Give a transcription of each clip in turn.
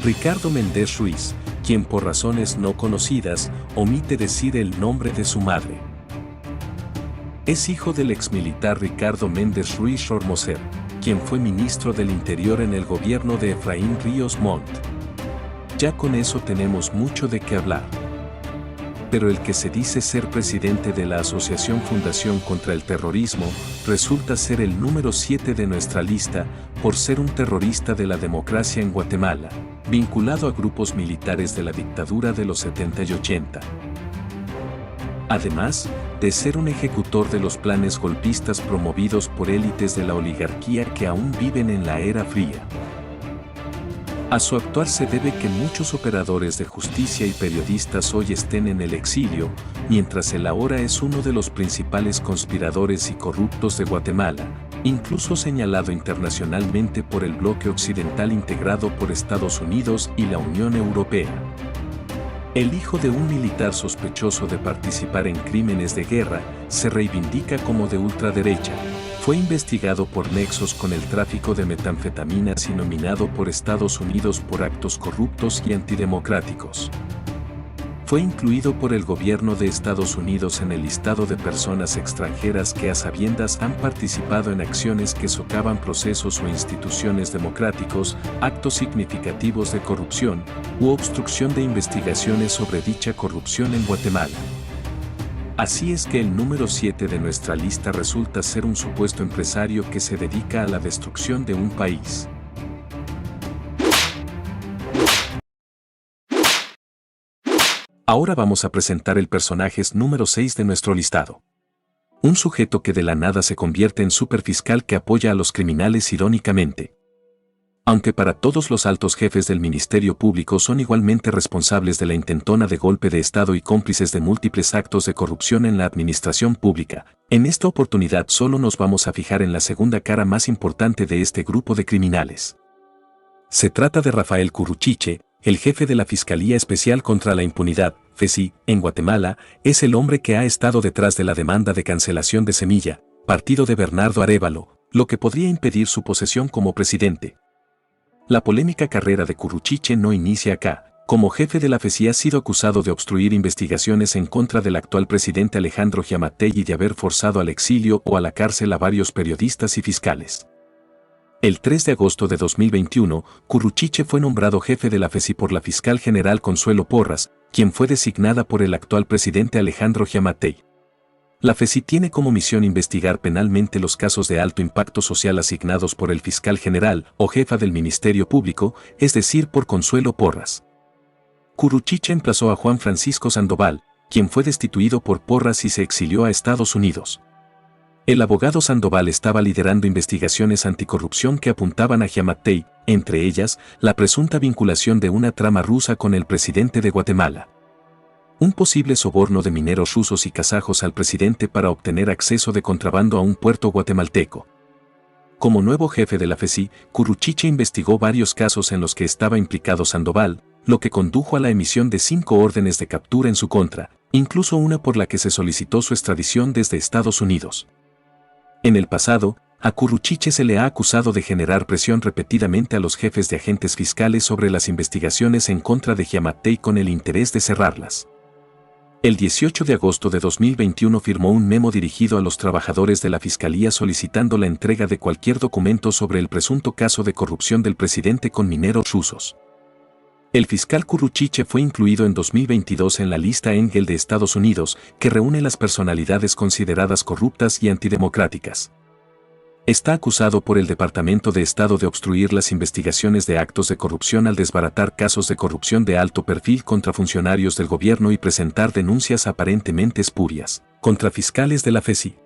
Ricardo Méndez Ruiz, quien por razones no conocidas, omite decir el nombre de su madre. Es hijo del exmilitar Ricardo Méndez Ruiz Rormoser, quien fue ministro del Interior en el gobierno de Efraín Ríos Montt. Ya con eso tenemos mucho de qué hablar. Pero el que se dice ser presidente de la Asociación Fundación contra el Terrorismo resulta ser el número 7 de nuestra lista por ser un terrorista de la democracia en Guatemala, vinculado a grupos militares de la dictadura de los 70 y 80. Además de ser un ejecutor de los planes golpistas promovidos por élites de la oligarquía que aún viven en la era fría. A su actuar se debe que muchos operadores de justicia y periodistas hoy estén en el exilio, mientras él ahora es uno de los principales conspiradores y corruptos de Guatemala, incluso señalado internacionalmente por el bloque occidental integrado por Estados Unidos y la Unión Europea. El hijo de un militar sospechoso de participar en crímenes de guerra se reivindica como de ultraderecha. Fue investigado por nexos con el tráfico de metanfetaminas y nominado por Estados Unidos por actos corruptos y antidemocráticos. Fue incluido por el gobierno de Estados Unidos en el listado de personas extranjeras que a sabiendas han participado en acciones que socavan procesos o instituciones democráticos, actos significativos de corrupción u obstrucción de investigaciones sobre dicha corrupción en Guatemala. Así es que el número 7 de nuestra lista resulta ser un supuesto empresario que se dedica a la destrucción de un país. Ahora vamos a presentar el personaje número 6 de nuestro listado. Un sujeto que de la nada se convierte en superfiscal que apoya a los criminales irónicamente. Aunque para todos los altos jefes del Ministerio Público son igualmente responsables de la intentona de golpe de Estado y cómplices de múltiples actos de corrupción en la administración pública, en esta oportunidad solo nos vamos a fijar en la segunda cara más importante de este grupo de criminales. Se trata de Rafael Curuchiche, el jefe de la Fiscalía Especial contra la Impunidad, FESI, en Guatemala, es el hombre que ha estado detrás de la demanda de cancelación de Semilla, partido de Bernardo Arévalo, lo que podría impedir su posesión como presidente. La polémica carrera de Curuchiche no inicia acá. Como jefe de la FESI ha sido acusado de obstruir investigaciones en contra del actual presidente Alejandro Giammattei y de haber forzado al exilio o a la cárcel a varios periodistas y fiscales. El 3 de agosto de 2021, Curuchiche fue nombrado jefe de la FESI por la fiscal general Consuelo Porras, quien fue designada por el actual presidente Alejandro Giammattei. La FESI tiene como misión investigar penalmente los casos de alto impacto social asignados por el fiscal general o jefa del Ministerio Público, es decir, por Consuelo Porras. Curuchiche emplazó a Juan Francisco Sandoval, quien fue destituido por Porras y se exilió a Estados Unidos. El abogado Sandoval estaba liderando investigaciones anticorrupción que apuntaban a Giammattei, entre ellas, la presunta vinculación de una trama rusa con el presidente de Guatemala. Un posible soborno de mineros rusos y kazajos al presidente para obtener acceso de contrabando a un puerto guatemalteco. Como nuevo jefe de la FESI, Curuchiche investigó varios casos en los que estaba implicado Sandoval, lo que condujo a la emisión de 5 órdenes de captura en su contra, incluso una por la que se solicitó su extradición desde Estados Unidos. En el pasado, a Curuchiche se le ha acusado de generar presión repetidamente a los jefes de agentes fiscales sobre las investigaciones en contra de Giammattei con el interés de cerrarlas. El 18 de agosto de 2021 firmó un memo dirigido a los trabajadores de la Fiscalía solicitando la entrega de cualquier documento sobre el presunto caso de corrupción del presidente con mineros rusos. El fiscal Curuchiche fue incluido en 2022 en la lista Engel de Estados Unidos, que reúne las personalidades consideradas corruptas y antidemocráticas. Está acusado por el Departamento de Estado de obstruir las investigaciones de actos de corrupción al desbaratar casos de corrupción de alto perfil contra funcionarios del gobierno y presentar denuncias aparentemente espurias contra fiscales de la FESI,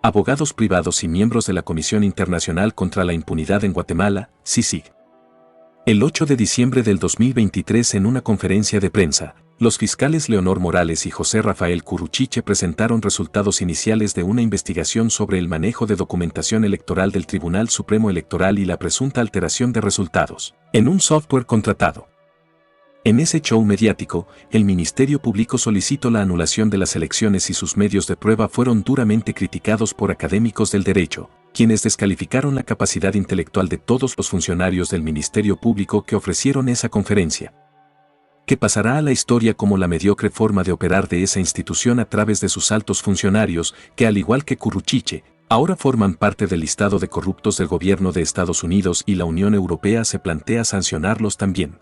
abogados privados y miembros de la Comisión Internacional contra la Impunidad en Guatemala, CICIG. El 8 de diciembre del 2023 en una conferencia de prensa, los fiscales Leonor Morales y José Rafael Curuchiche presentaron resultados iniciales de una investigación sobre el manejo de documentación electoral del Tribunal Supremo Electoral y la presunta alteración de resultados en un software contratado. En ese show mediático, el Ministerio Público solicitó la anulación de las elecciones y sus medios de prueba fueron duramente criticados por académicos del derecho, quienes descalificaron la capacidad intelectual de todos los funcionarios del Ministerio Público que ofrecieron esa conferencia, que pasará a la historia como la mediocre forma de operar de esa institución a través de sus altos funcionarios, que al igual que Curruchiche, ahora forman parte del listado de corruptos del gobierno de Estados Unidos, y la Unión Europea se plantea sancionarlos también.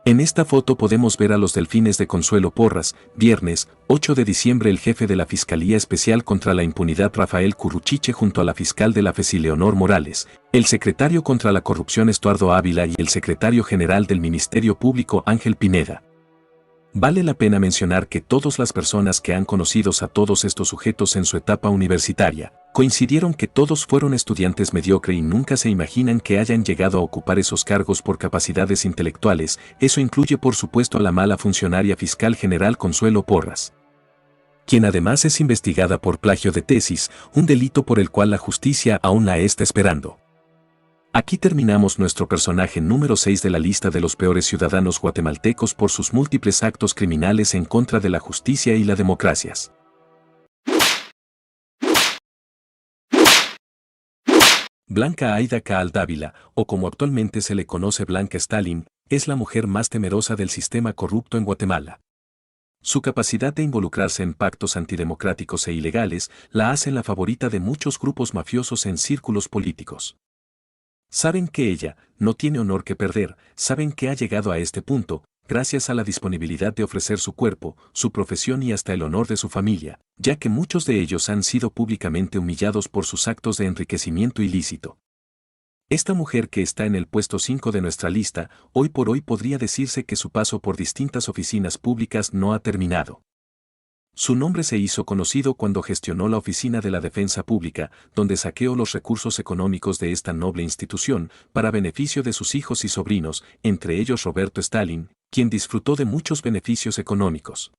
En esta foto podemos ver a los delfines de Consuelo Porras. Viernes, 8 de diciembre, el jefe de la Fiscalía Especial contra la Impunidad Rafael Curruchiche junto a la fiscal de la FESI Leonor Morales, el secretario contra la corrupción Estuardo Ávila y el secretario general del Ministerio Público Ángel Pineda. Vale la pena mencionar que todas las personas que han conocido a todos estos sujetos en su etapa universitaria, coincidieron que todos fueron estudiantes mediocre y nunca se imaginan que hayan llegado a ocupar esos cargos por capacidades intelectuales. Eso incluye por supuesto a la mala funcionaria fiscal general Consuelo Porras, quien además es investigada por plagio de tesis, un delito por el cual la justicia aún la está esperando. Aquí terminamos nuestro personaje número 6 de la lista de los peores ciudadanos guatemaltecos por sus múltiples actos criminales en contra de la justicia y la democracia. Blanca Aida Caal Dávila, o como actualmente se le conoce Blanca Stalin, es la mujer más temerosa del sistema corrupto en Guatemala. Su capacidad de involucrarse en pactos antidemocráticos e ilegales la hacen la favorita de muchos grupos mafiosos en círculos políticos. Saben que ella no tiene honor que perder, saben que ha llegado a este punto, gracias a la disponibilidad de ofrecer su cuerpo, su profesión y hasta el honor de su familia, ya que muchos de ellos han sido públicamente humillados por sus actos de enriquecimiento ilícito. Esta mujer, que está en el puesto 5 de nuestra lista, hoy por hoy podría decirse que su paso por distintas oficinas públicas no ha terminado. Su nombre se hizo conocido cuando gestionó la Oficina de la Defensa Pública, donde saqueó los recursos económicos de esta noble institución para beneficio de sus hijos y sobrinos, entre ellos Roberto Stalin, quien disfrutó de muchos beneficios económicos.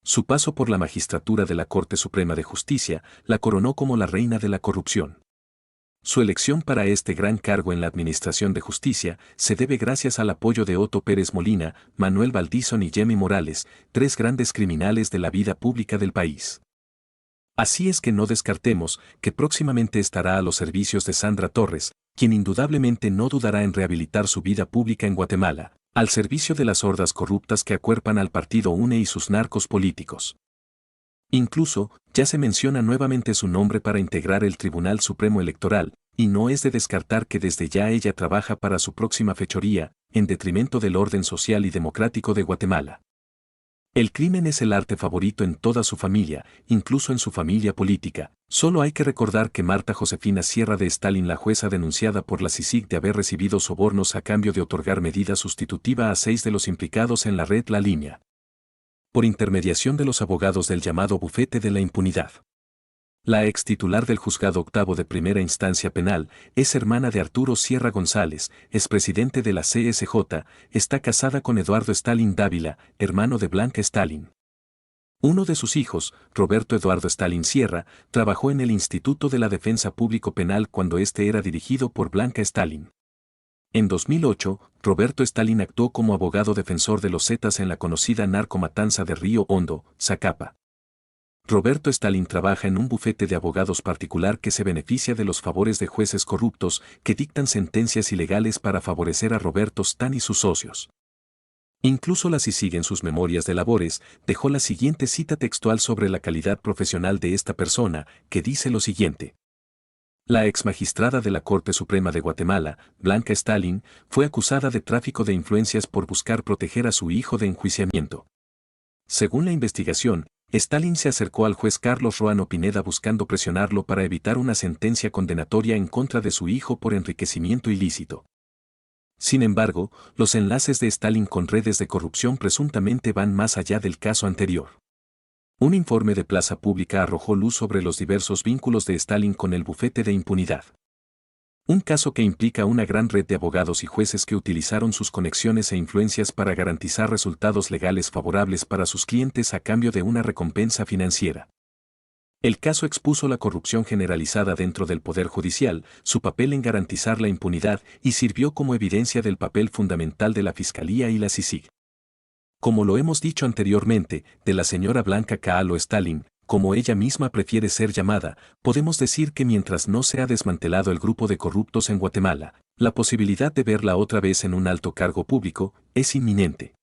Su paso por la magistratura de la Corte Suprema de Justicia la coronó como la reina de la corrupción. Su elección para este gran cargo en la Administración de Justicia se debe gracias al apoyo de Otto Pérez Molina, Manuel Valdizón y Yemi Morales, tres grandes criminales de la vida pública del país. Así es que no descartemos que próximamente estará a los servicios de Sandra Torres, quien indudablemente no dudará en rehabilitar su vida pública en Guatemala, al servicio de las hordas corruptas que acuerpan al partido UNE y sus narcos políticos. Incluso, ya se menciona nuevamente su nombre para integrar el Tribunal Supremo Electoral, y no es de descartar que desde ya ella trabaja para su próxima fechoría, en detrimento del orden social y democrático de Guatemala. El crimen es el arte favorito en toda su familia, incluso en su familia política. Solo hay que recordar que Marta Josefina Sierra de Stalin, la jueza denunciada por la CICIG de haber recibido sobornos a cambio de otorgar medida sustitutiva a 6 de los implicados en la red La Línea, por intermediación de los abogados del llamado Bufete de la Impunidad. La ex titular del Juzgado Octavo de Primera Instancia Penal es hermana de Arturo Sierra González, expresidente de la CSJ, está casada con Eduardo Stalin Dávila, hermano de Blanca Stalin. Uno de sus hijos, Roberto Eduardo Stalin Sierra, trabajó en el Instituto de la Defensa Público Penal cuando este era dirigido por Blanca Stalin. En 2008, Roberto Stalin actuó como abogado defensor de los Zetas en la conocida narcomatanza de Río Hondo, Zacapa. Roberto Stalin trabaja en un bufete de abogados particular que se beneficia de los favores de jueces corruptos que dictan sentencias ilegales para favorecer a Roberto Stalin y sus socios. Incluso la CICIG en sus memorias de labores dejó la siguiente cita textual sobre la calidad profesional de esta persona, que dice lo siguiente. La ex magistrada de la Corte Suprema de Guatemala, Blanca Stalin, fue acusada de tráfico de influencias por buscar proteger a su hijo de enjuiciamiento. Según la investigación, Stalin se acercó al juez Carlos Roano Pineda buscando presionarlo para evitar una sentencia condenatoria en contra de su hijo por enriquecimiento ilícito. Sin embargo, los enlaces de Stalin con redes de corrupción presuntamente van más allá del caso anterior. Un informe de Plaza Pública arrojó luz sobre los diversos vínculos de Stalin con el bufete de impunidad. Un caso que implica una gran red de abogados y jueces que utilizaron sus conexiones e influencias para garantizar resultados legales favorables para sus clientes a cambio de una recompensa financiera. El caso expuso la corrupción generalizada dentro del Poder Judicial, su papel en garantizar la impunidad y sirvió como evidencia del papel fundamental de la Fiscalía y la CICIG. Como lo hemos dicho anteriormente, de la señora Blanca Caal o Stalin, como ella misma prefiere ser llamada, podemos decir que mientras no se ha desmantelado el grupo de corruptos en Guatemala, la posibilidad de verla otra vez en un alto cargo público es inminente.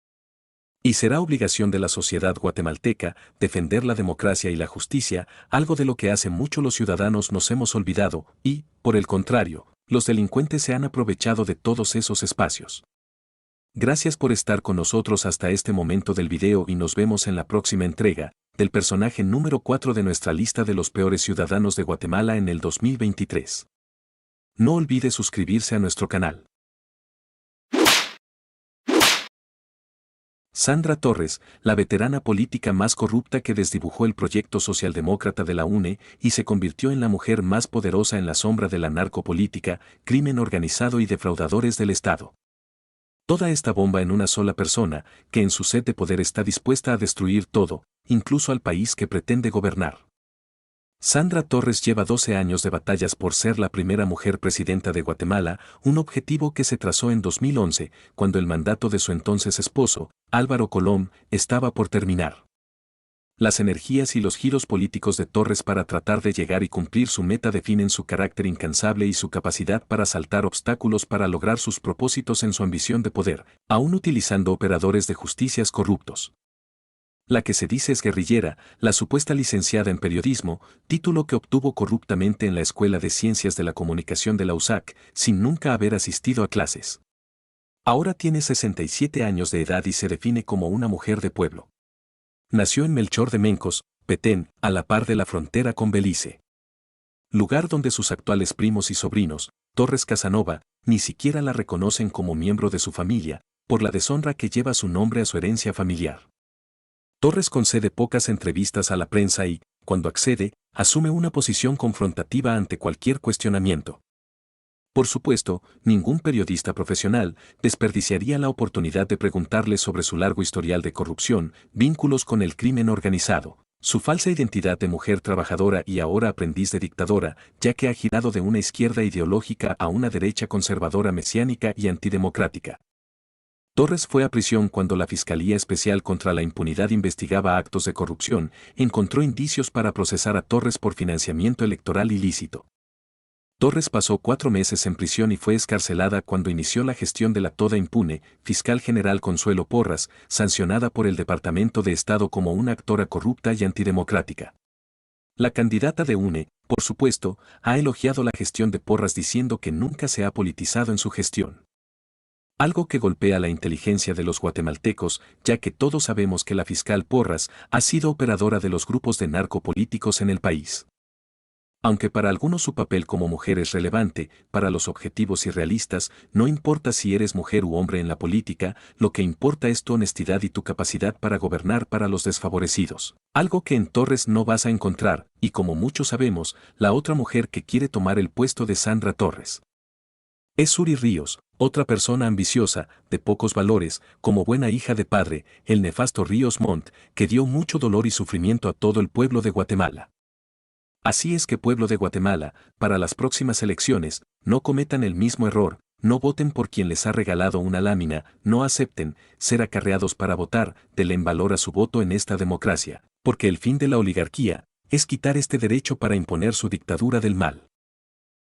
Y será obligación de la sociedad guatemalteca defender la democracia y la justicia, algo de lo que hace mucho los ciudadanos nos hemos olvidado, y, por el contrario, los delincuentes se han aprovechado de todos esos espacios. Gracias por estar con nosotros hasta este momento del video y nos vemos en la próxima entrega, del personaje número 4 de nuestra lista de los peores ciudadanos de Guatemala en el 2023. No olvide suscribirse a nuestro canal. Sandra Torres, la veterana política más corrupta que desdibujó el proyecto socialdemócrata de la UNE y se convirtió en la mujer más poderosa en la sombra de la narcopolítica, crimen organizado y defraudadores del Estado. Toda esta bomba en una sola persona, que en su sed de poder está dispuesta a destruir todo, incluso al país que pretende gobernar. Sandra Torres lleva 12 años de batallas por ser la primera mujer presidenta de Guatemala, un objetivo que se trazó en 2011, cuando el mandato de su entonces esposo, Álvaro Colom, estaba por terminar. Las energías y los giros políticos de Torres para tratar de llegar y cumplir su meta definen su carácter incansable y su capacidad para saltar obstáculos para lograr sus propósitos en su ambición de poder, aún utilizando operadores de justicias corruptos. La que se dice es guerrillera, la supuesta licenciada en periodismo, título que obtuvo corruptamente en la Escuela de Ciencias de la Comunicación de la USAC, sin nunca haber asistido a clases. Ahora tiene 67 años de edad y se define como una mujer de pueblo. Nació en Melchor de Mencos, Petén, a la par de la frontera con Belice. Lugar donde sus actuales primos y sobrinos, Torres Casanova, ni siquiera la reconocen como miembro de su familia, por la deshonra que lleva su nombre a su herencia familiar. Torres concede pocas entrevistas a la prensa y, cuando accede, asume una posición confrontativa ante cualquier cuestionamiento. Por supuesto, ningún periodista profesional desperdiciaría la oportunidad de preguntarle sobre su largo historial de corrupción, vínculos con el crimen organizado, su falsa identidad de mujer trabajadora y ahora aprendiz de dictadora, ya que ha girado de una izquierda ideológica a una derecha conservadora mesiánica y antidemocrática. Torres fue a prisión cuando la Fiscalía Especial contra la Impunidad investigaba actos de corrupción, encontró indicios para procesar a Torres por financiamiento electoral ilícito. Torres pasó 4 meses en prisión y fue excarcelada cuando inició la gestión de la toda impune fiscal general Consuelo Porras, sancionada por el Departamento de Estado como una actora corrupta y antidemocrática. La candidata de UNE, por supuesto, ha elogiado la gestión de Porras diciendo que nunca se ha politizado en su gestión. Algo que golpea la inteligencia de los guatemaltecos, ya que todos sabemos que la fiscal Porras ha sido operadora de los grupos de narcopolíticos en el país. Aunque para algunos su papel como mujer es relevante, para los objetivos irrealistas, no importa si eres mujer u hombre en la política, lo que importa es tu honestidad y tu capacidad para gobernar para los desfavorecidos. Algo que en Torres no vas a encontrar, y como muchos sabemos, la otra mujer que quiere tomar el puesto de Sandra Torres. Es Suri Ríos, otra persona ambiciosa, de pocos valores, como buena hija de padre, el nefasto Ríos Montt, que dio mucho dolor y sufrimiento a todo el pueblo de Guatemala. Así es que pueblo de Guatemala, para las próximas elecciones, no cometan el mismo error, no voten por quien les ha regalado una lámina, no acepten ser acarreados para votar, denle en valor a su voto en esta democracia, porque el fin de la oligarquía es quitar este derecho para imponer su dictadura del mal.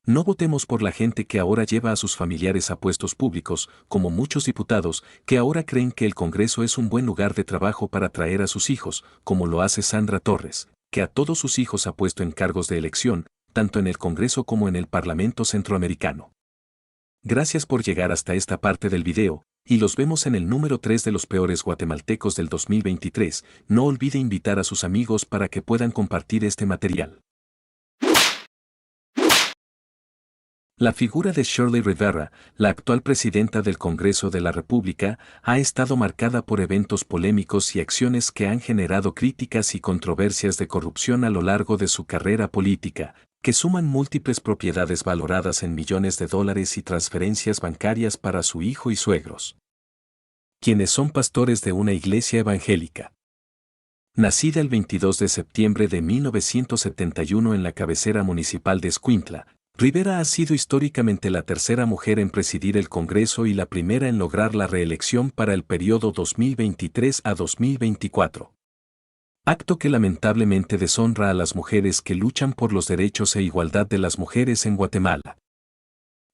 No votemos por la gente que ahora lleva a sus familiares a puestos públicos, como muchos diputados, que ahora creen que el Congreso es un buen lugar de trabajo para traer a sus hijos, como lo hace Sandra Torres, que a todos sus hijos ha puesto en cargos de elección, tanto en el Congreso como en el Parlamento Centroamericano. Gracias por llegar hasta esta parte del video, y los vemos en el número 3 de los peores guatemaltecos del 2023. No olvide invitar a sus amigos para que puedan compartir este material. La figura de Shirley Rivera, la actual presidenta del Congreso de la República, ha estado marcada por eventos polémicos y acciones que han generado críticas y controversias de corrupción a lo largo de su carrera política, que suman múltiples propiedades valoradas en millones de dólares y transferencias bancarias para su hijo y suegros, quienes son pastores de una iglesia evangélica. Nacida el 22 de septiembre de 1971 en la cabecera municipal de Escuintla, Rivera ha sido históricamente la tercera mujer en presidir el Congreso y la primera en lograr la reelección para el periodo 2023 a 2024. Acto que lamentablemente deshonra a las mujeres que luchan por los derechos e igualdad de las mujeres en Guatemala.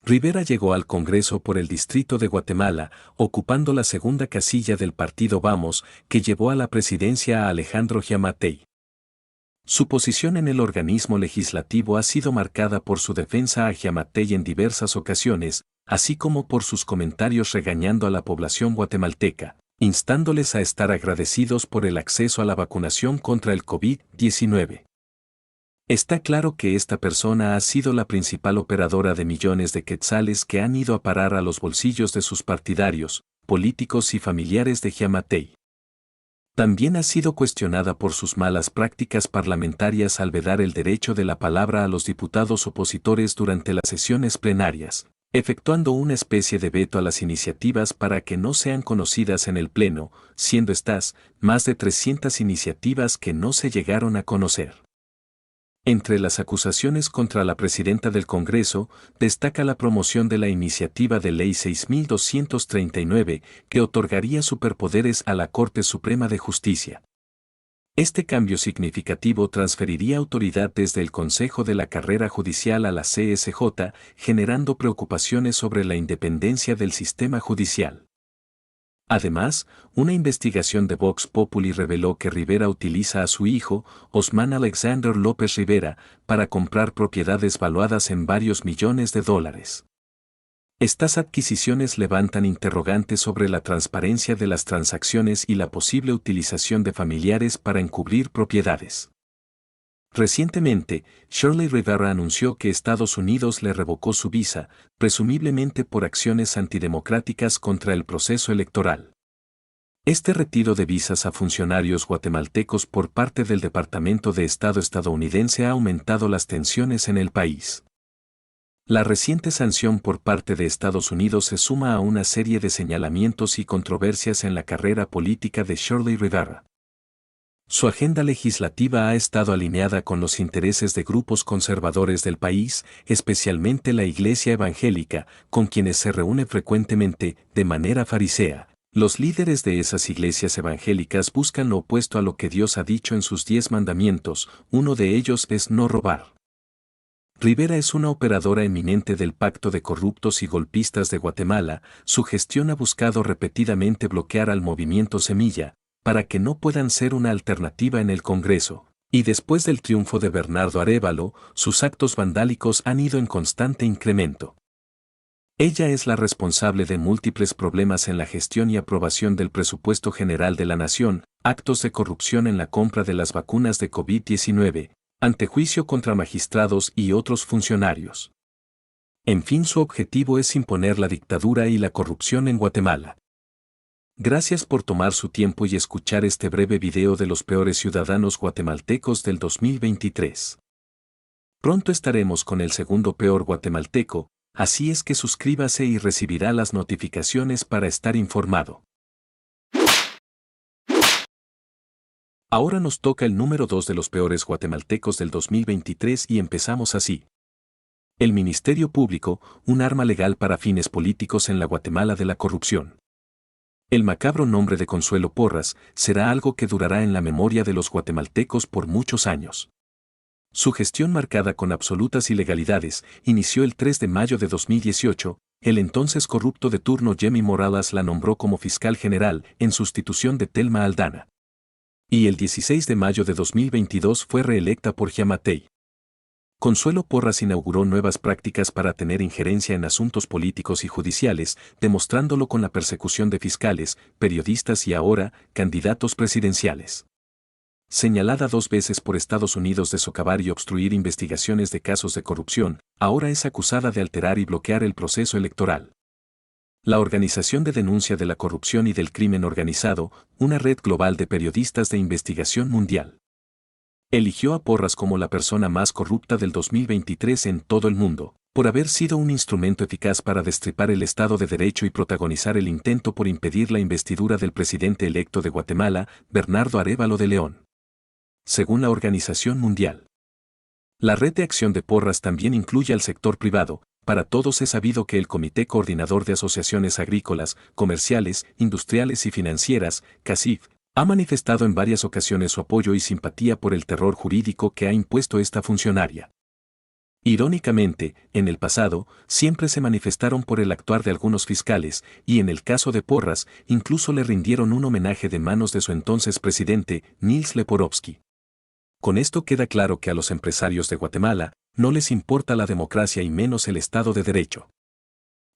Rivera llegó al Congreso por el Distrito de Guatemala, ocupando la segunda casilla del partido Vamos, que llevó a la presidencia a Alejandro Giammattei. Su posición en el organismo legislativo ha sido marcada por su defensa a Giammattei en diversas ocasiones, así como por sus comentarios regañando a la población guatemalteca, instándoles a estar agradecidos por el acceso a la vacunación contra el COVID-19. Está claro que esta persona ha sido la principal operadora de millones de quetzales que han ido a parar a los bolsillos de sus partidarios, políticos y familiares de Giammattei. También ha sido cuestionada por sus malas prácticas parlamentarias al vedar el derecho de la palabra a los diputados opositores durante las sesiones plenarias, efectuando una especie de veto a las iniciativas para que no sean conocidas en el Pleno, siendo estas más de 300 iniciativas que no se llegaron a conocer. Entre las acusaciones contra la presidenta del Congreso, destaca la promoción de la iniciativa de Ley 6239, que otorgaría superpoderes a la Corte Suprema de Justicia. Este cambio significativo transferiría autoridad desde el Consejo de la Carrera Judicial a la CSJ, generando preocupaciones sobre la independencia del sistema judicial. Además, una investigación de Vox Populi reveló que Rivera utiliza a su hijo, Osman Alexander López Rivera, para comprar propiedades valuadas en varios millones de dólares. Estas adquisiciones levantan interrogantes sobre la transparencia de las transacciones y la posible utilización de familiares para encubrir propiedades. Recientemente, Shirley Rivera anunció que Estados Unidos le revocó su visa, presumiblemente por acciones antidemocráticas contra el proceso electoral. Este retiro de visas a funcionarios guatemaltecos por parte del Departamento de Estado estadounidense ha aumentado las tensiones en el país. La reciente sanción por parte de Estados Unidos se suma a una serie de señalamientos y controversias en la carrera política de Shirley Rivera. Su agenda legislativa ha estado alineada con los intereses de grupos conservadores del país, especialmente la Iglesia Evangélica, con quienes se reúne frecuentemente, de manera farisea. Los líderes de esas iglesias evangélicas buscan lo opuesto a lo que Dios ha dicho en sus 10 mandamientos, uno de ellos es no robar. Rivera es una operadora eminente del Pacto de Corruptos y Golpistas de Guatemala. Su gestión ha buscado repetidamente bloquear al movimiento Semilla, para que no puedan ser una alternativa en el Congreso, y después del triunfo de Bernardo Arévalo, sus actos vandálicos han ido en constante incremento. Ella es la responsable de múltiples problemas en la gestión y aprobación del presupuesto general de la nación, actos de corrupción en la compra de las vacunas de COVID-19, antejuicio contra magistrados y otros funcionarios. En fin, su objetivo es imponer la dictadura y la corrupción en Guatemala. Gracias por tomar su tiempo y escuchar este breve video de los peores ciudadanos guatemaltecos del 2023. Pronto estaremos con el segundo peor guatemalteco, así es que suscríbase y recibirá las notificaciones para estar informado. Ahora nos toca el número 2 de los peores guatemaltecos del 2023 y empezamos así. El Ministerio Público, un arma legal para fines políticos en la Guatemala de la corrupción. El macabro nombre de Consuelo Porras será algo que durará en la memoria de los guatemaltecos por muchos años. Su gestión marcada con absolutas ilegalidades inició el 3 de mayo de 2018, el entonces corrupto de turno Jimmy Morales la nombró como fiscal general en sustitución de Telma Aldana. Y el 16 de mayo de 2022 fue reelecta por Giammattei. Consuelo Porras inauguró nuevas prácticas para tener injerencia en asuntos políticos y judiciales, demostrándolo con la persecución de fiscales, periodistas y ahora, candidatos presidenciales. Señalada 2 veces por Estados Unidos de socavar y obstruir investigaciones de casos de corrupción, ahora es acusada de alterar y bloquear el proceso electoral. La Organización de Denuncia de la Corrupción y del Crimen Organizado, una red global de periodistas de investigación mundial, eligió a Porras como la persona más corrupta del 2023 en todo el mundo, por haber sido un instrumento eficaz para destripar el Estado de Derecho y protagonizar el intento por impedir la investidura del presidente electo de Guatemala, Bernardo Arévalo de León. Según la Organización Mundial, la red de acción de Porras también incluye al sector privado. Para todos es sabido que el Comité Coordinador de Asociaciones Agrícolas, Comerciales, Industriales y Financieras, CACIF, Ha manifestado en varias ocasiones su apoyo y simpatía por el terror jurídico que ha impuesto esta funcionaria. Irónicamente, en el pasado, siempre se manifestaron por el actuar de algunos fiscales, y en el caso de Porras, incluso le rindieron un homenaje de manos de su entonces presidente, Nils Leporovsky. Con esto queda claro que a los empresarios de Guatemala no les importa la democracia y menos el Estado de Derecho.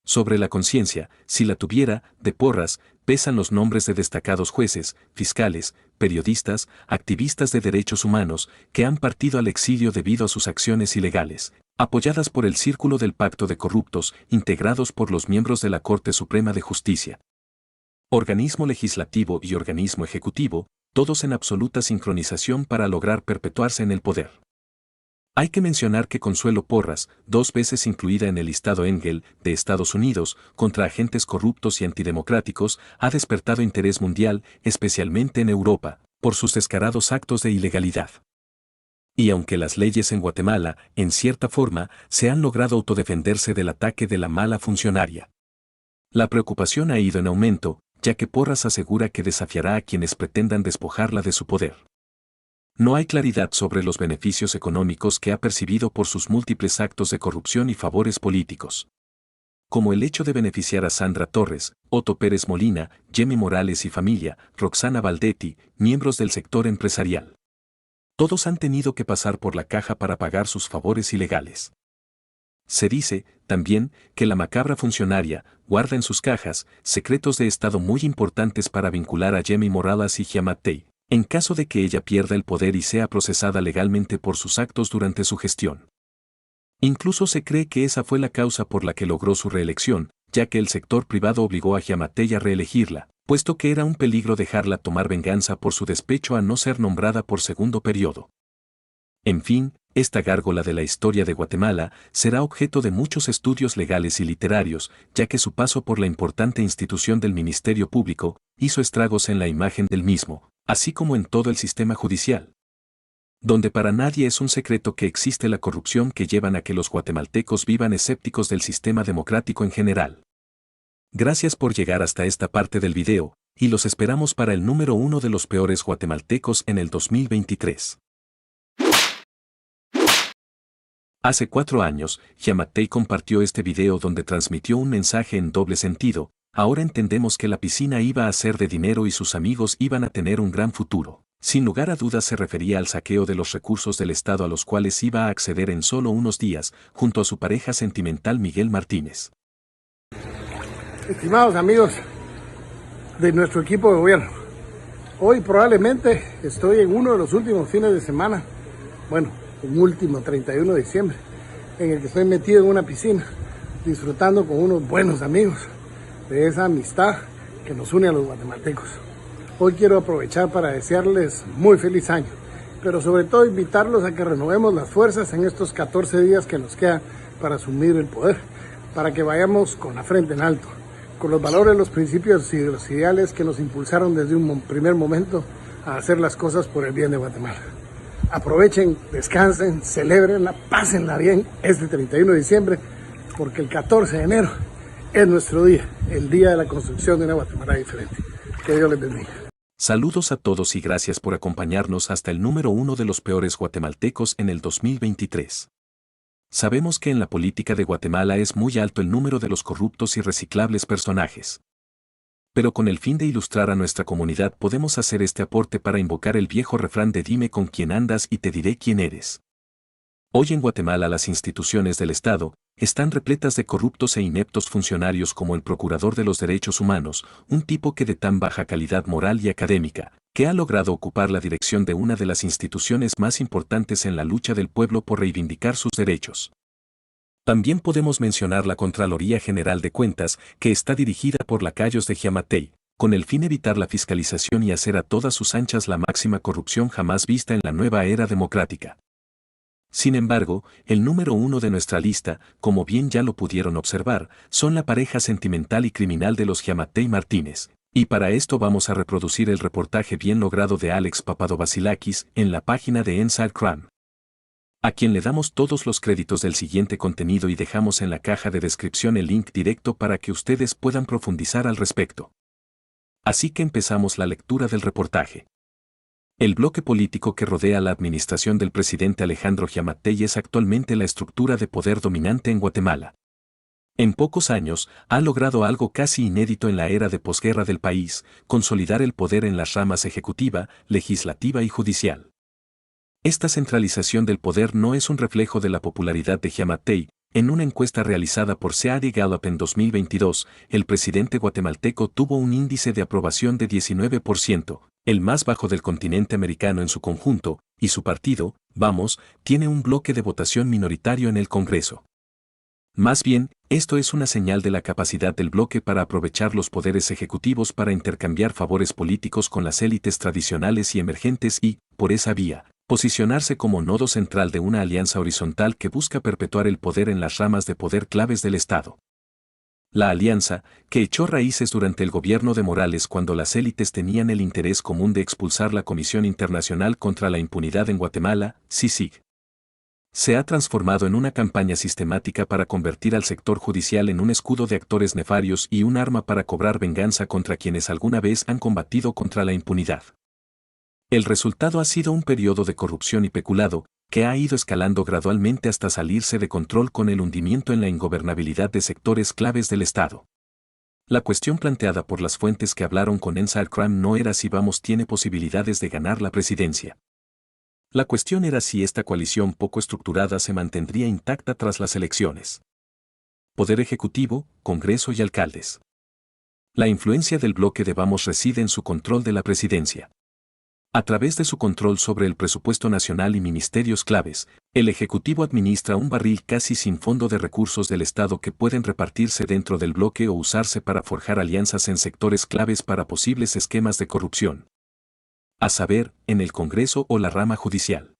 Sobre la conciencia, si la tuviera, de Porras, pesan los nombres de destacados jueces, fiscales, periodistas, activistas de derechos humanos, que han partido al exilio debido a sus acciones ilegales, apoyadas por el Círculo del Pacto de Corruptos, integrados por los miembros de la Corte Suprema de Justicia, organismo legislativo y organismo ejecutivo, todos en absoluta sincronización para lograr perpetuarse en el poder. Hay que mencionar que Consuelo Porras, 2 veces incluida en el listado Engel de Estados Unidos contra agentes corruptos y antidemocráticos, ha despertado interés mundial, especialmente en Europa, por sus descarados actos de ilegalidad. Y aunque las leyes en Guatemala, en cierta forma, se han logrado autodefenderse del ataque de la mala funcionaria, la preocupación ha ido en aumento, ya que Porras asegura que desafiará a quienes pretendan despojarla de su poder. No hay claridad sobre los beneficios económicos que ha percibido por sus múltiples actos de corrupción y favores políticos, como el hecho de beneficiar a Sandra Torres, Otto Pérez Molina, Jimmy Morales y familia, Roxana Valdetti, miembros del sector empresarial. Todos han tenido que pasar por la caja para pagar sus favores ilegales. Se dice, también, que la macabra funcionaria guarda en sus cajas secretos de Estado muy importantes para vincular a Jimmy Morales y Giammattei, en caso de que ella pierda el poder y sea procesada legalmente por sus actos durante su gestión. Incluso se cree que esa fue la causa por la que logró su reelección, ya que el sector privado obligó a Giammattei a reelegirla, puesto que era un peligro dejarla tomar venganza por su despecho a no ser nombrada por segundo periodo. En fin, esta gárgola de la historia de Guatemala será objeto de muchos estudios legales y literarios, ya que su paso por la importante institución del Ministerio Público hizo estragos en la imagen del mismo, así como en todo el sistema judicial, donde para nadie es un secreto que existe la corrupción que llevan a que los guatemaltecos vivan escépticos del sistema democrático en general. Gracias por llegar hasta esta parte del video, y los esperamos para el número 1 de los peores guatemaltecos en el 2023. Hace 4 años, Giammattei compartió este video donde transmitió un mensaje en doble sentido. Ahora entendemos que la piscina iba a ser de dinero y sus amigos iban a tener un gran futuro. Sin lugar a dudas se refería al saqueo de los recursos del Estado a los cuales iba a acceder en solo unos días, junto a su pareja sentimental Miguel Martínez. Estimados amigos de nuestro equipo de gobierno, hoy probablemente estoy en uno de los últimos fines de semana, bueno, un último 31 de diciembre, en el que estoy metido en una piscina, disfrutando con unos buenos amigos de esa amistad que nos une a los guatemaltecos. Hoy quiero aprovechar para desearles muy feliz año, pero sobre todo invitarlos a que renovemos las fuerzas en estos 14 días que nos quedan para asumir el poder, para que vayamos con la frente en alto, con los valores, los principios y los ideales que nos impulsaron desde un primer momento a hacer las cosas por el bien de Guatemala. Aprovechen, descansen, celébrenla, pásenla bien este 31 de diciembre, porque el 14 de enero es nuestro día, el día de la construcción de una Guatemala diferente. Que Dios les bendiga. Saludos a todos y gracias por acompañarnos hasta el número 1 de los peores guatemaltecos en el 2023. Sabemos que en la política de Guatemala es muy alto el número de los corruptos y reciclables personajes. Pero con el fin de ilustrar a nuestra comunidad podemos hacer este aporte para invocar el viejo refrán de dime con quién andas y te diré quién eres. Hoy en Guatemala las instituciones del Estado están repletas de corruptos e ineptos funcionarios como el Procurador de los Derechos Humanos, un tipo que de tan baja calidad moral y académica, que ha logrado ocupar la dirección de una de las instituciones más importantes en la lucha del pueblo por reivindicar sus derechos. También podemos mencionar la Contraloría General de Cuentas, que está dirigida por lacayos de Giammattei, con el fin de evitar la fiscalización y hacer a todas sus anchas la máxima corrupción jamás vista en la nueva era democrática. Sin embargo, el número 1 de nuestra lista, como bien ya lo pudieron observar, son la pareja sentimental y criminal de los Giammattei Martínez. Y para esto vamos a reproducir el reportaje bien logrado de Alex Papadovassilakis en la página de Inside Crime, a quien le damos todos los créditos del siguiente contenido y dejamos en la caja de descripción el link directo para que ustedes puedan profundizar al respecto. Así que empezamos la lectura del reportaje. El bloque político que rodea la administración del presidente Alejandro Giammattei es actualmente la estructura de poder dominante en Guatemala. En pocos años, ha logrado algo casi inédito en la era de posguerra del país, consolidar el poder en las ramas ejecutiva, legislativa y judicial. Esta centralización del poder no es un reflejo de la popularidad de Giammattei. En una encuesta realizada por Seadi Gallup en 2022, el presidente guatemalteco tuvo un índice de aprobación de 19%, el más bajo del continente americano en su conjunto, y su partido, Vamos, tiene un bloque de votación minoritario en el Congreso. Más bien, esto es una señal de la capacidad del bloque para aprovechar los poderes ejecutivos para intercambiar favores políticos con las élites tradicionales y emergentes y, por esa vía, posicionarse como nodo central de una alianza horizontal que busca perpetuar el poder en las ramas de poder claves del Estado. La alianza, que echó raíces durante el gobierno de Morales cuando las élites tenían el interés común de expulsar la Comisión Internacional contra la Impunidad en Guatemala, CICIG, se ha transformado en una campaña sistemática para convertir al sector judicial en un escudo de actores nefarios y un arma para cobrar venganza contra quienes alguna vez han combatido contra la impunidad. El resultado ha sido un periodo de corrupción y peculado, que ha ido escalando gradualmente hasta salirse de control con el hundimiento en la ingobernabilidad de sectores claves del Estado. La cuestión planteada por las fuentes que hablaron con Ensar Crime no era si Vamos tiene posibilidades de ganar la presidencia. La cuestión era si esta coalición poco estructurada se mantendría intacta tras las elecciones. Poder ejecutivo, Congreso y alcaldes. La influencia del bloque de Vamos reside en su control de la presidencia. A través de su control sobre el presupuesto nacional y ministerios claves, el Ejecutivo administra un barril casi sin fondo de recursos del Estado que pueden repartirse dentro del bloque o usarse para forjar alianzas en sectores claves para posibles esquemas de corrupción. A saber, en el Congreso o la rama judicial.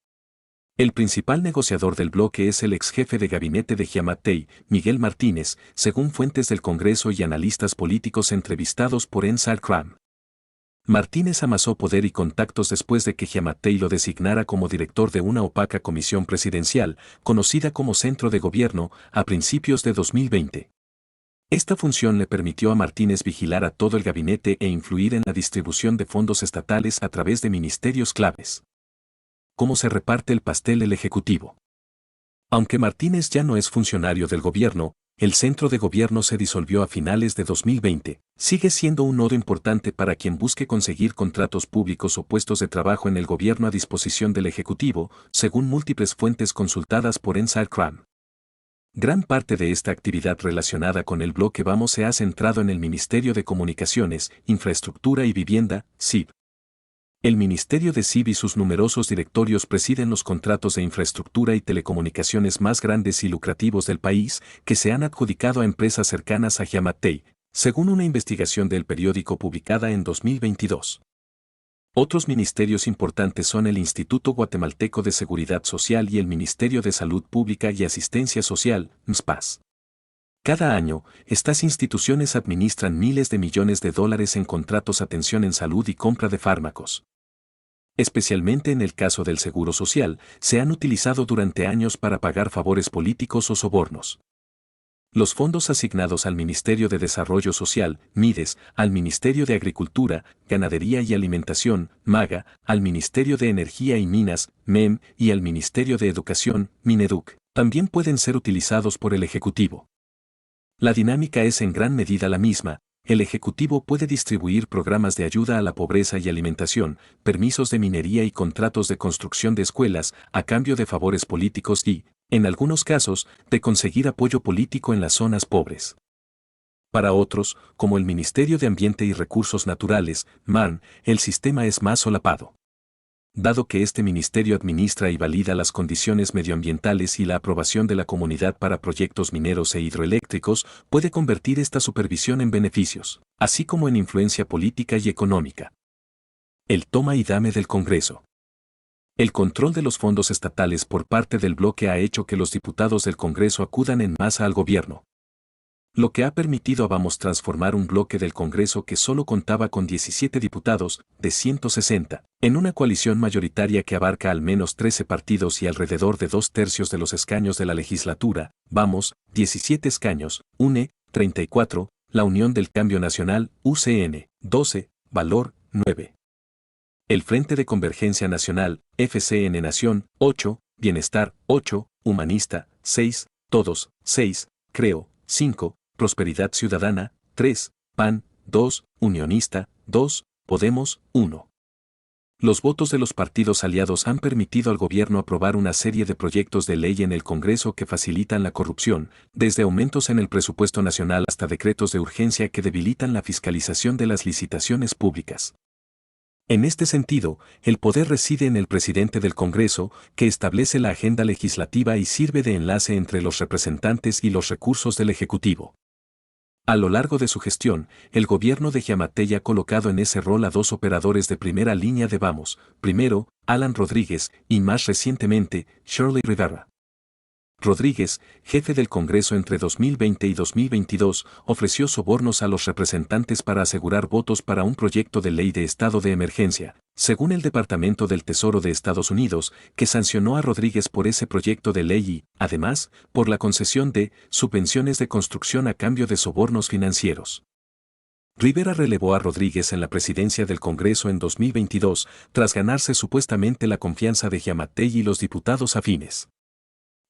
El principal negociador del bloque es el ex jefe de gabinete de Giammattei, Miguel Martínez, según fuentes del Congreso y analistas políticos entrevistados por Ensar Crime. Martínez amasó poder y contactos después de que Giammattei lo designara como director de una opaca comisión presidencial, conocida como Centro de Gobierno, a principios de 2020. Esta función le permitió a Martínez vigilar a todo el gabinete e influir en la distribución de fondos estatales a través de ministerios claves. ¿Cómo se reparte el pastel el Ejecutivo? Aunque Martínez ya no es funcionario del gobierno, el Centro de Gobierno se disolvió a finales de 2020, sigue siendo un nodo importante para quien busque conseguir contratos públicos o puestos de trabajo en el gobierno a disposición del Ejecutivo, según múltiples fuentes consultadas por Ensar Crime. Gran parte de esta actividad relacionada con el bloque Vamos se ha centrado en el Ministerio de Comunicaciones, Infraestructura y Vivienda, SIV. El Ministerio de SIV y sus numerosos directorios presiden los contratos de infraestructura y telecomunicaciones más grandes y lucrativos del país, que se han adjudicado a empresas cercanas a Giammattei, según una investigación del periódico publicada en 2022. Otros ministerios importantes son el Instituto Guatemalteco de Seguridad Social y el Ministerio de Salud Pública y Asistencia Social, MSPAS. Cada año, estas instituciones administran miles de millones de dólares en contratos, atención en salud y compra de fármacos. Especialmente en el caso del Seguro Social, se han utilizado durante años para pagar favores políticos o sobornos. Los fondos asignados al Ministerio de Desarrollo Social, MIDES, al Ministerio de Agricultura, Ganadería y Alimentación, MAGA, al Ministerio de Energía y Minas, MEM, y al Ministerio de Educación, MINEDUC, también pueden ser utilizados por el Ejecutivo. La dinámica es en gran medida la misma. El Ejecutivo puede distribuir programas de ayuda a la pobreza y alimentación, permisos de minería y contratos de construcción de escuelas, a cambio de favores políticos y, en algunos casos, de conseguir apoyo político en las zonas pobres. Para otros, como el Ministerio de Ambiente y Recursos Naturales, MARN, el sistema es más solapado. Dado que este ministerio administra y valida las condiciones medioambientales y la aprobación de la comunidad para proyectos mineros e hidroeléctricos, puede convertir esta supervisión en beneficios, así como en influencia política y económica. El toma y dame del Congreso. El control de los fondos estatales por parte del bloque ha hecho que los diputados del Congreso acudan en masa al gobierno, lo que ha permitido a Vamos transformar un bloque del Congreso que solo contaba con 17 diputados, de 160, en una coalición mayoritaria que abarca al menos 13 partidos y alrededor de 2/3 de los escaños de la legislatura. Vamos, 17 escaños, UNE, 34, la Unión del Cambio Nacional, UCN, 12, valor, 9. El Frente de Convergencia Nacional, FCN Nación, 8, Bienestar, 8, Humanista, 6, Todos, 6, Creo, 5, Prosperidad Ciudadana, 3, PAN, 2, Unionista, 2, Podemos, 1. Los votos de los partidos aliados han permitido al gobierno aprobar una serie de proyectos de ley en el Congreso que facilitan la corrupción, desde aumentos en el presupuesto nacional hasta decretos de urgencia que debilitan la fiscalización de las licitaciones públicas. En este sentido, el poder reside en el presidente del Congreso, que establece la agenda legislativa y sirve de enlace entre los representantes y los recursos del Ejecutivo. A lo largo de su gestión, el gobierno de Giammattei ha colocado en ese rol a dos operadores de primera línea de Vamos, primero, Alan Rodríguez, y más recientemente, Shirley Rivera. Rodríguez, jefe del Congreso entre 2020 y 2022, ofreció sobornos a los representantes para asegurar votos para un proyecto de ley de estado de emergencia, según el Departamento del Tesoro de Estados Unidos, que sancionó a Rodríguez por ese proyecto de ley y, además, por la concesión de subvenciones de construcción a cambio de sobornos financieros. Rivera relevó a Rodríguez en la presidencia del Congreso en 2022, tras ganarse supuestamente la confianza de Giammattei y los diputados afines.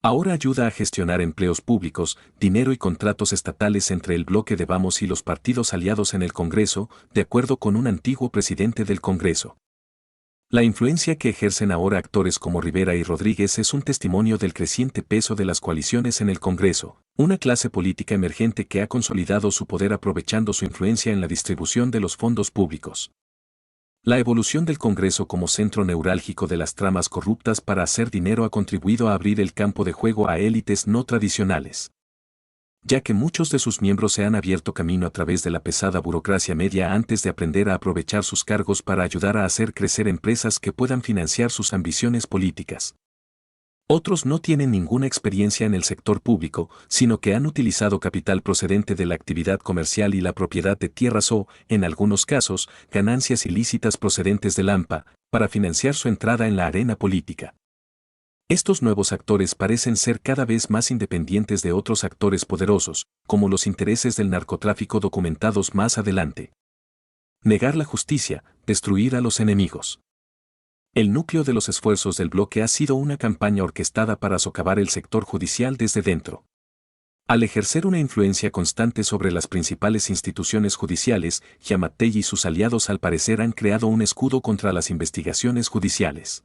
Ahora ayuda a gestionar empleos públicos, dinero y contratos estatales entre el bloque de Vamos y los partidos aliados en el Congreso, de acuerdo con un antiguo presidente del Congreso. La influencia que ejercen ahora actores como Rivera y Rodríguez es un testimonio del creciente peso de las coaliciones en el Congreso, una clase política emergente que ha consolidado su poder aprovechando su influencia en la distribución de los fondos públicos. La evolución del Congreso como centro neurálgico de las tramas corruptas para hacer dinero ha contribuido a abrir el campo de juego a élites no tradicionales, ya que muchos de sus miembros se han abierto camino a través de la pesada burocracia media antes de aprender a aprovechar sus cargos para ayudar a hacer crecer empresas que puedan financiar sus ambiciones políticas. Otros no tienen ninguna experiencia en el sector público, sino que han utilizado capital procedente de la actividad comercial y la propiedad de tierras o, en algunos casos, ganancias ilícitas procedentes del AMPA, para financiar su entrada en la arena política. Estos nuevos actores parecen ser cada vez más independientes de otros actores poderosos, como los intereses del narcotráfico documentados más adelante. Negar la justicia, destruir a los enemigos. El núcleo de los esfuerzos del bloque ha sido una campaña orquestada para socavar el sector judicial desde dentro. Al ejercer una influencia constante sobre las principales instituciones judiciales, Giammattei y sus aliados al parecer han creado un escudo contra las investigaciones judiciales.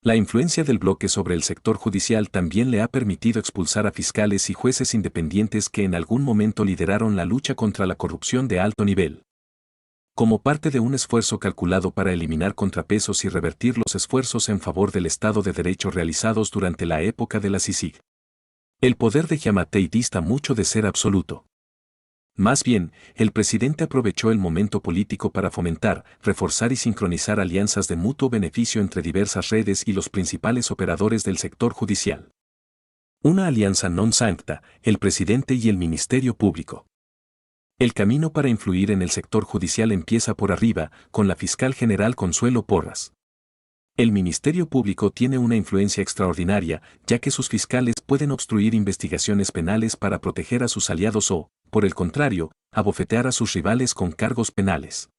La influencia del bloque sobre el sector judicial también le ha permitido expulsar a fiscales y jueces independientes que en algún momento lideraron la lucha contra la corrupción de alto nivel. Como parte de un esfuerzo calculado para eliminar contrapesos y revertir los esfuerzos en favor del Estado de Derecho realizados durante la época de la CICIG. El poder de Giammattei dista mucho de ser absoluto. Más bien, el presidente aprovechó el momento político para fomentar, reforzar y sincronizar alianzas de mutuo beneficio entre diversas redes y los principales operadores del sector judicial. Una alianza non sancta, el presidente y el Ministerio Público. El camino para influir en el sector judicial empieza por arriba, con la fiscal general Consuelo Porras. El Ministerio Público tiene una influencia extraordinaria, ya que sus fiscales pueden obstruir investigaciones penales para proteger a sus aliados o, por el contrario, abofetear a sus rivales con cargos penales.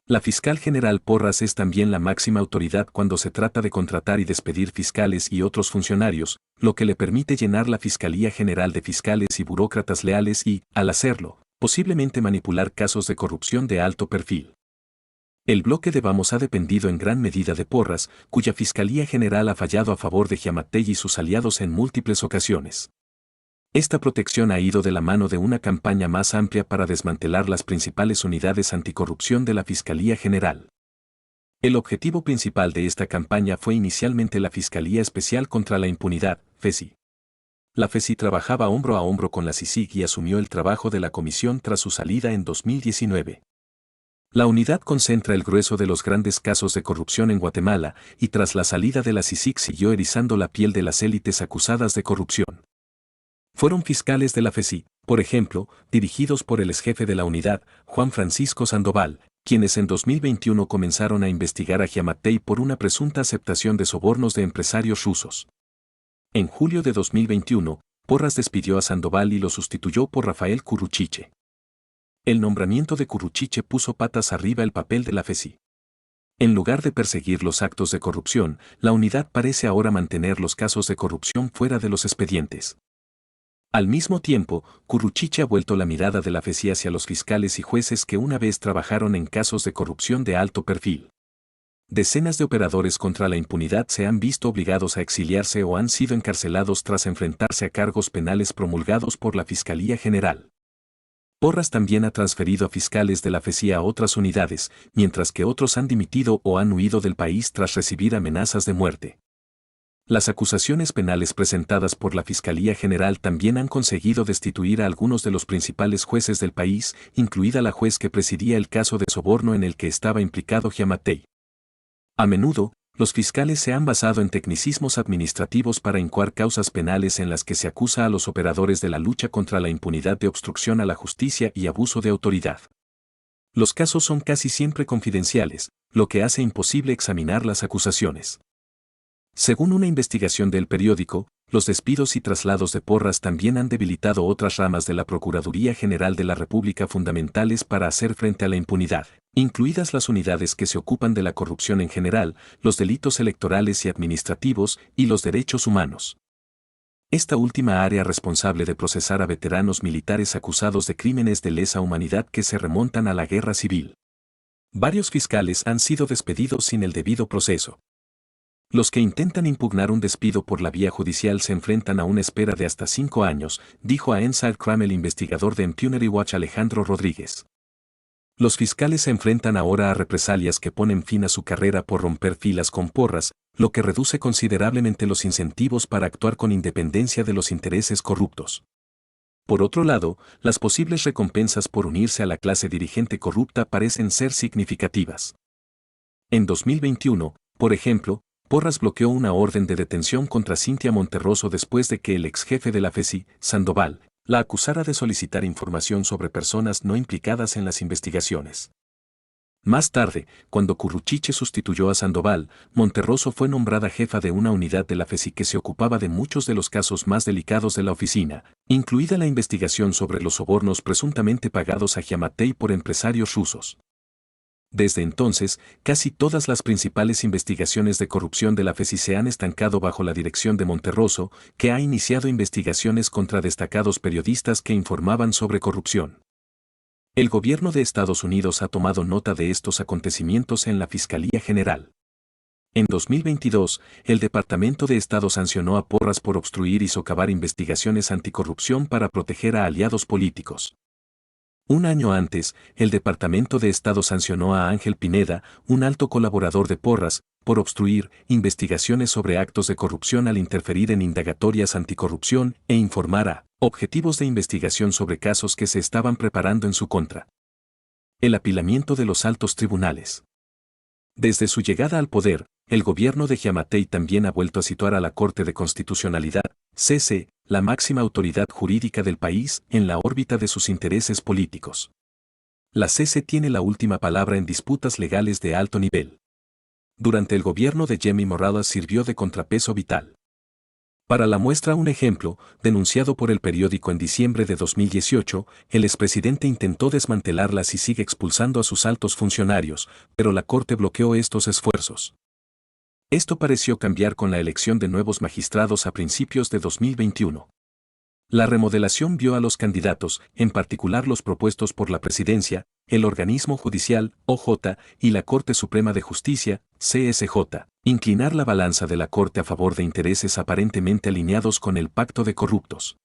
La fiscal general Porras es también la máxima autoridad cuando se trata de contratar y despedir fiscales y otros funcionarios, lo que le permite llenar la Fiscalía General de fiscales y burócratas leales y, al hacerlo, posiblemente manipular casos de corrupción de alto perfil. El bloque de Vamos ha dependido en gran medida de Porras, cuya Fiscalía General ha fallado a favor de Giammattei y sus aliados en múltiples ocasiones. Esta protección ha ido de la mano de una campaña más amplia para desmantelar las principales unidades anticorrupción de la Fiscalía General. El objetivo principal de esta campaña fue inicialmente la Fiscalía Especial contra la Impunidad, FESI. La FESI trabajaba hombro a hombro con la CICIG y asumió el trabajo de la comisión tras su salida en 2019. La unidad concentra el grueso de los grandes casos de corrupción en Guatemala y tras la salida de la CICIG siguió erizando la piel de las élites acusadas de corrupción. Fueron fiscales de la FESI, por ejemplo, dirigidos por el exjefe de la unidad, Juan Francisco Sandoval, quienes en 2021 comenzaron a investigar a Giammattei por una presunta aceptación de sobornos de empresarios rusos. En julio de 2021, Porras despidió a Sandoval y lo sustituyó por Rafael Curruchiche. El nombramiento de Curruchiche puso patas arriba el papel de la FECI. En lugar de perseguir los actos de corrupción, la unidad parece ahora mantener los casos de corrupción fuera de los expedientes. Al mismo tiempo, Curruchiche ha vuelto la mirada de la FECI hacia los fiscales y jueces que una vez trabajaron en casos de corrupción de alto perfil. Decenas de operadores contra la impunidad se han visto obligados a exiliarse o han sido encarcelados tras enfrentarse a cargos penales promulgados por la Fiscalía General. Porras también ha transferido a fiscales de la FECI a otras unidades, mientras que otros han dimitido o han huido del país tras recibir amenazas de muerte. Las acusaciones penales presentadas por la Fiscalía General también han conseguido destituir a algunos de los principales jueces del país, incluida la juez que presidía el caso de soborno en el que estaba implicado Giammattei. A menudo, los fiscales se han basado en tecnicismos administrativos para incoar causas penales en las que se acusa a los operadores de la lucha contra la impunidad de obstrucción a la justicia y abuso de autoridad. Los casos son casi siempre confidenciales, lo que hace imposible examinar las acusaciones. Según una investigación del periódico, los despidos y traslados de Porras también han debilitado otras ramas de la Procuraduría General de la República fundamentales para hacer frente a la impunidad, incluidas las unidades que se ocupan de la corrupción en general, los delitos electorales y administrativos y los derechos humanos. Esta última área responsable de procesar a veteranos militares acusados de crímenes de lesa humanidad que se remontan a la guerra civil. Varios fiscales han sido despedidos sin el debido proceso. Los que intentan impugnar un despido por la vía judicial se enfrentan a una espera de hasta 5 años, dijo a Inside Crime el investigador de Impunity Watch Alejandro Rodríguez. Los fiscales se enfrentan ahora a represalias que ponen fin a su carrera por romper filas con Porras, lo que reduce considerablemente los incentivos para actuar con independencia de los intereses corruptos. Por otro lado, las posibles recompensas por unirse a la clase dirigente corrupta parecen ser significativas. En 2021, por ejemplo, Porras bloqueó una orden de detención contra Cynthia Monterroso después de que el ex jefe de la FECI, Sandoval, la acusara de solicitar información sobre personas no implicadas en las investigaciones. Más tarde, cuando Curruchiche sustituyó a Sandoval, Monterroso fue nombrada jefa de una unidad de la FECI que se ocupaba de muchos de los casos más delicados de la oficina, incluida la investigación sobre los sobornos presuntamente pagados a Giammattei por empresarios rusos. Desde entonces, casi todas las principales investigaciones de corrupción de la FECI se han estancado bajo la dirección de Monterroso, que ha iniciado investigaciones contra destacados periodistas que informaban sobre corrupción. El gobierno de Estados Unidos ha tomado nota de estos acontecimientos en la Fiscalía General. En 2022, el Departamento de Estado sancionó a Porras por obstruir y socavar investigaciones anticorrupción para proteger a aliados políticos. Un año antes, el Departamento de Estado sancionó a Ángel Pineda, un alto colaborador de Porras, por obstruir investigaciones sobre actos de corrupción al interferir en indagatorias anticorrupción e informar a objetivos de investigación sobre casos que se estaban preparando en su contra. El apilamiento de los altos tribunales. Desde su llegada al poder, el gobierno de Giammattei también ha vuelto a situar a la Corte de Constitucionalidad, CC, la máxima autoridad jurídica del país, en la órbita de sus intereses políticos. La CC tiene la última palabra en disputas legales de alto nivel. Durante el gobierno de Jimmy Morales sirvió de contrapeso vital. Para la muestra un ejemplo, denunciado por el periódico en diciembre de 2018, el expresidente intentó desmantelarlas y sigue expulsando a sus altos funcionarios, pero la Corte bloqueó estos esfuerzos. Esto pareció cambiar con la elección de nuevos magistrados a principios de 2021. La remodelación vio a los candidatos, en particular los propuestos por la Presidencia, el organismo judicial, OJ, y la Corte Suprema de Justicia, CSJ, inclinar la balanza de la Corte a favor de intereses aparentemente alineados con el pacto de corruptos,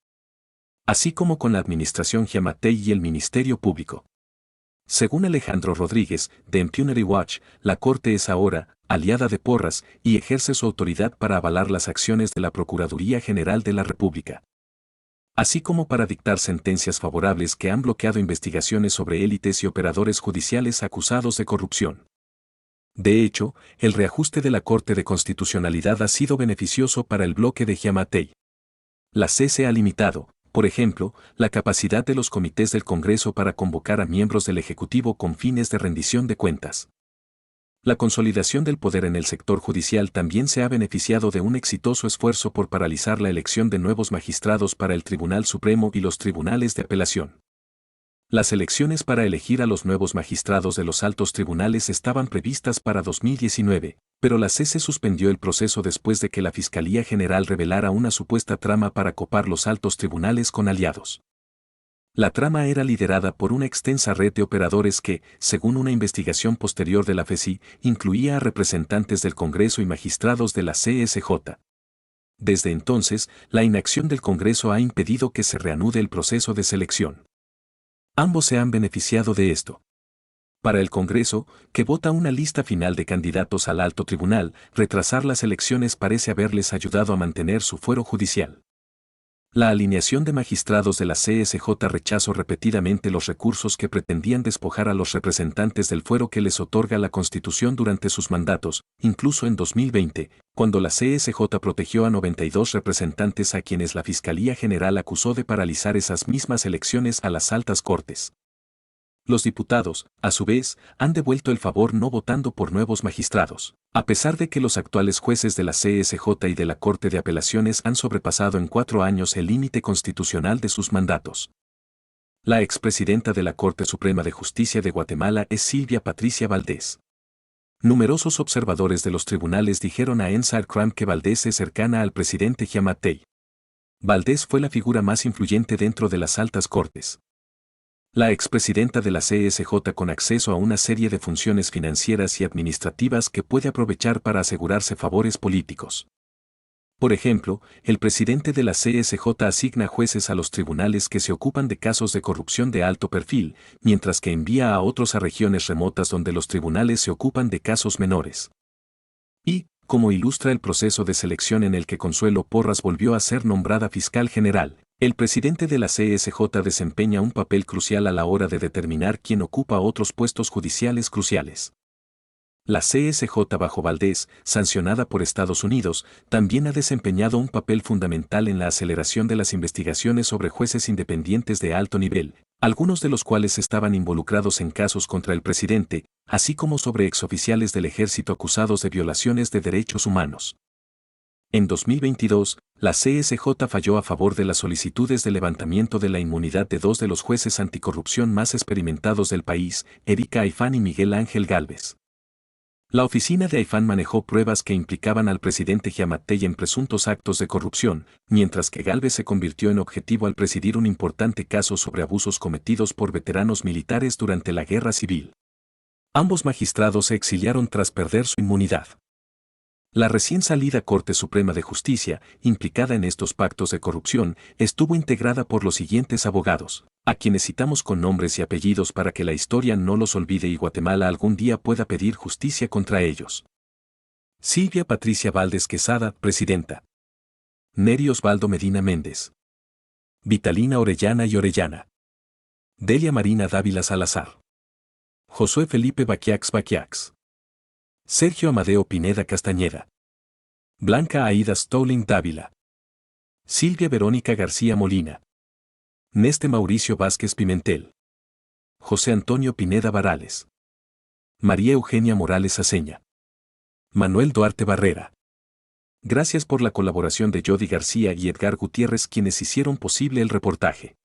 así como con la administración Giammattei y el Ministerio Público. Según Alejandro Rodríguez, de Impunity Watch, la Corte es ahora aliada de Porras y ejerce su autoridad para avalar las acciones de la Procuraduría General de la República, así como para dictar sentencias favorables que han bloqueado investigaciones sobre élites y operadores judiciales acusados de corrupción. De hecho, el reajuste de la Corte de Constitucionalidad ha sido beneficioso para el bloque de Giammattei. La CC ha limitado, por ejemplo, la capacidad de los comités del Congreso para convocar a miembros del Ejecutivo con fines de rendición de cuentas. La consolidación del poder en el sector judicial también se ha beneficiado de un exitoso esfuerzo por paralizar la elección de nuevos magistrados para el Tribunal Supremo y los tribunales de apelación. Las elecciones para elegir a los nuevos magistrados de los altos tribunales estaban previstas para 2019, pero la CC suspendió el proceso después de que la Fiscalía General revelara una supuesta trama para copar los altos tribunales con aliados. La trama era liderada por una extensa red de operadores que, según una investigación posterior de la FECI, incluía a representantes del Congreso y magistrados de la CSJ. Desde entonces, la inacción del Congreso ha impedido que se reanude el proceso de selección. Ambos se han beneficiado de esto. Para el Congreso, que vota una lista final de candidatos al alto tribunal, retrasar las elecciones parece haberles ayudado a mantener su fuero judicial. La alineación de magistrados de la CSJ rechazó repetidamente los recursos que pretendían despojar a los representantes del fuero que les otorga la Constitución durante sus mandatos, incluso en 2020, cuando la CSJ protegió a 92 representantes a quienes la Fiscalía General acusó de paralizar esas mismas elecciones a las altas cortes. Los diputados, a su vez, han devuelto el favor no votando por nuevos magistrados, a pesar de que los actuales jueces de la CSJ y de la Corte de Apelaciones han sobrepasado en 4 años el límite constitucional de sus mandatos. La expresidenta de la Corte Suprema de Justicia de Guatemala es Silvia Patricia Valdés. Numerosos observadores de los tribunales dijeron a Inside Crime que Valdés es cercana al presidente Giammattei. Valdés fue la figura más influyente dentro de las altas cortes. La expresidenta de la CSJ con acceso a una serie de funciones financieras y administrativas que puede aprovechar para asegurarse favores políticos. Por ejemplo, el presidente de la CSJ asigna jueces a los tribunales que se ocupan de casos de corrupción de alto perfil, mientras que envía a otros a regiones remotas donde los tribunales se ocupan de casos menores. Y, como ilustra el proceso de selección en el que Consuelo Porras volvió a ser nombrada fiscal general, el presidente de la CSJ desempeña un papel crucial a la hora de determinar quién ocupa otros puestos judiciales cruciales. La CSJ bajo Valdés, sancionada por Estados Unidos, también ha desempeñado un papel fundamental en la aceleración de las investigaciones sobre jueces independientes de alto nivel, algunos de los cuales estaban involucrados en casos contra el presidente, así como sobre exoficiales del ejército acusados de violaciones de derechos humanos. En 2022, la CSJ falló a favor de las solicitudes de levantamiento de la inmunidad de 2 de los jueces anticorrupción más experimentados del país, Erika Aifán y Miguel Ángel Gálvez. La oficina de Aifán manejó pruebas que implicaban al presidente Giammattei en presuntos actos de corrupción, mientras que Gálvez se convirtió en objetivo al presidir un importante caso sobre abusos cometidos por veteranos militares durante la Guerra Civil. Ambos magistrados se exiliaron tras perder su inmunidad. La recién salida Corte Suprema de Justicia, implicada en estos pactos de corrupción, estuvo integrada por los siguientes abogados, a quienes citamos con nombres y apellidos para que la historia no los olvide y Guatemala algún día pueda pedir justicia contra ellos. Silvia Patricia Valdés Quesada, presidenta. Neri Osvaldo Medina Méndez. Vitalina Orellana y Orellana. Delia Marina Dávila Salazar. Josué Felipe Baquiax. Sergio Amadeo Pineda Castañeda. Blanca Aida Stowling Dávila. Silvia Verónica García Molina. Neste Mauricio Vázquez Pimentel. José Antonio Pineda Varales. María Eugenia Morales Aceña. Manuel Duarte Barrera. Gracias por la colaboración de Jody García y Edgar Gutiérrez quienes hicieron posible el reportaje.